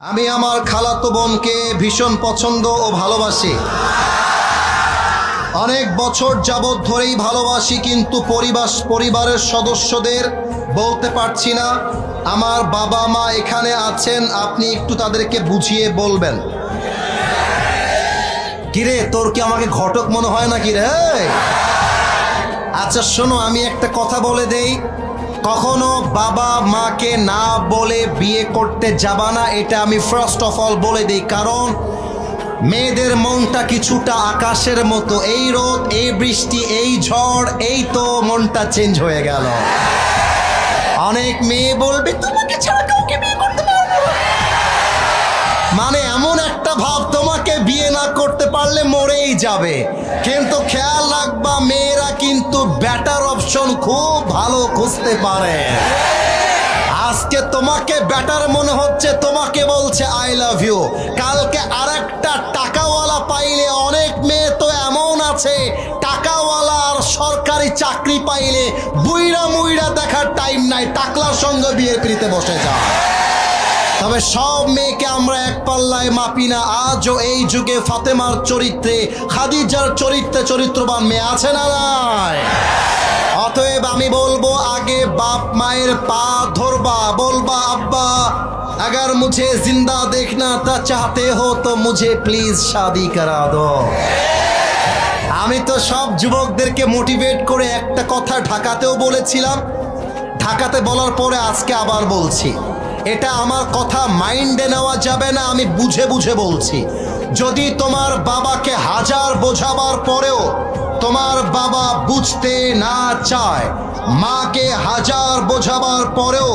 আমি আমার খালাতো বোনকে ভীষণ পছন্দ ও ভালোবাসি। অনেক বছর যাবৎ ধরেই ভালোবাসি, কিন্তু পরিবারের সদস্যদের বলতে পারছি না। আমার বাবা মা এখানে আছেন, আপনি একটু তাদেরকে বুঝিয়ে বলবেন। কিরে, তোর কি আমাকে ঘটক মনে হয় না কি রে? আচ্ছা শোনো, আমি একটা কথা বলে দেই, কখনো বাবা মাকে না বলে বিয়ে করতে যাবা না, এটা আমি ফার্স্ট অফ অল বলে দিই। কারণ মেয়েদের মনটা কিছুটা আকাশের মতো, এই রোদ, এই বৃষ্টি, এই ঝড়, এই তো মনটা চেঞ্জ হয়ে গেল। অনেক মেয়ে বলবে তোমাকে ছাড়া কাউকে বিয়ে করতে পারবো না, মানে এমন একটা ভাব তোমাকে বিয়ে না করতে পারলে মরেই যাবে। কিন্তু খেয়াল রাখবা, মেয়েরা কিন্তু বেটার অপশন খুব ভালো খুঁজতে পারে। আজকে তোমাকে বেটার মনে হচ্ছে, তোমাকে বলছে আই লাভ ইউ, কালকে আরেকটা টাকাওয়ালা পাইলে, অনেক মেয়ে তো এমন আছে টাকাওয়ালা আর সরকারি চাকরি পাইলে বুইড়া মুইড়া দেখার টাইম নাই, টাকলার সঙ্গে বিয়ে পিড়িতে বসে যায়। তবে সব মেয়েকে আমরা এক পাল্লায় মাপি না। আজও এই যুগে ফাতেমার চরিত্রে, খাদিজার চরিত্রে চরিত্রবান মেয়ে আছে না নাই? অতএব আমি বলবো, আগে বাপ মায়ের পা ধরবা, বলবা আব্বা अगर मुझे जिंदा देखना था चाहते हो तो मुझे प्लीज शादी करा दो। আমি তো সব যুবকদেরকে মোটিভেট করে একটা কথা ঢাকাতেও বলেছিলাম, ঢাকাতে বলার পরে আজকে আবার বলছি, এটা আমার কথা মাইন্ডে নেওয়া যাবে না, আমি বুঝে বুঝে বলছি। যদি তোমার বাবাকে হাজার বোঝাবার পরেও তোমার বাবা বুঝতে না চায়, মাকে হাজার বোঝাবার পরেও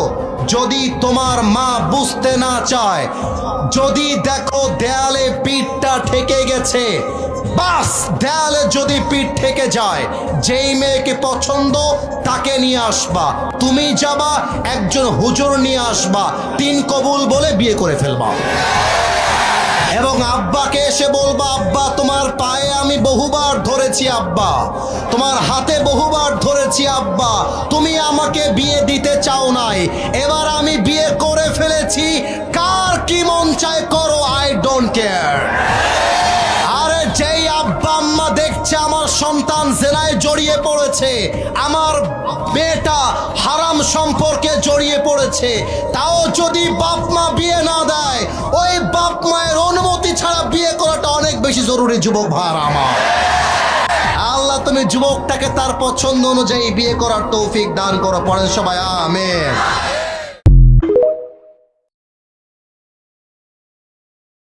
যদি তোমার মা বুঝতে না চায়, যদি দেখো দেয়ালে পিঠটা ঠেকে গেছে, বাস দেয়ালে যদি পিঠ ঠেকে যায়, যেই মেয়েকে পছন্দ তাকে নিয়ে আসবা, তুমি যাবা একজন হুজুর নিয়ে আসবা, 3 কবুল বলে বিয়ে করে ফেলবা। এবং আব্বাকে এসে বলবা, আব্বা তোমার পায়ে আমি বহুবার ধরেছি, আব্বা তোমার হাতে বহুবার ধরেছি, আব্বা তুমি আমাকে বিয়ে দিতে চাও নাই, এবার আমি বিয়ে করে ফেলেছি, কার কি মন চায় করো, আই ডোন্ট কেয়ার। আরে যেই আব্বা আম্মা দেখছে আমার সন্তান জেনায় জড়িয়ে পড়েছে, আমার মেয়েটা হারাম সম্পর্কে জড়িয়ে পড়েছে, তাও যদি বাপ মা বিয়ে না দেয়, ওই বাপ মায়ের অনুমতি ছাড়া বিয়ে করাটা অনেক বেশি জরুরি। যুবক ভাইরা আমার, আল্লাহ তুমি যুবকটাকে তার পছন্দ অনুযায়ী বিয়ে করার তৌফিক দান করো। পড়েন সবাই আমিন।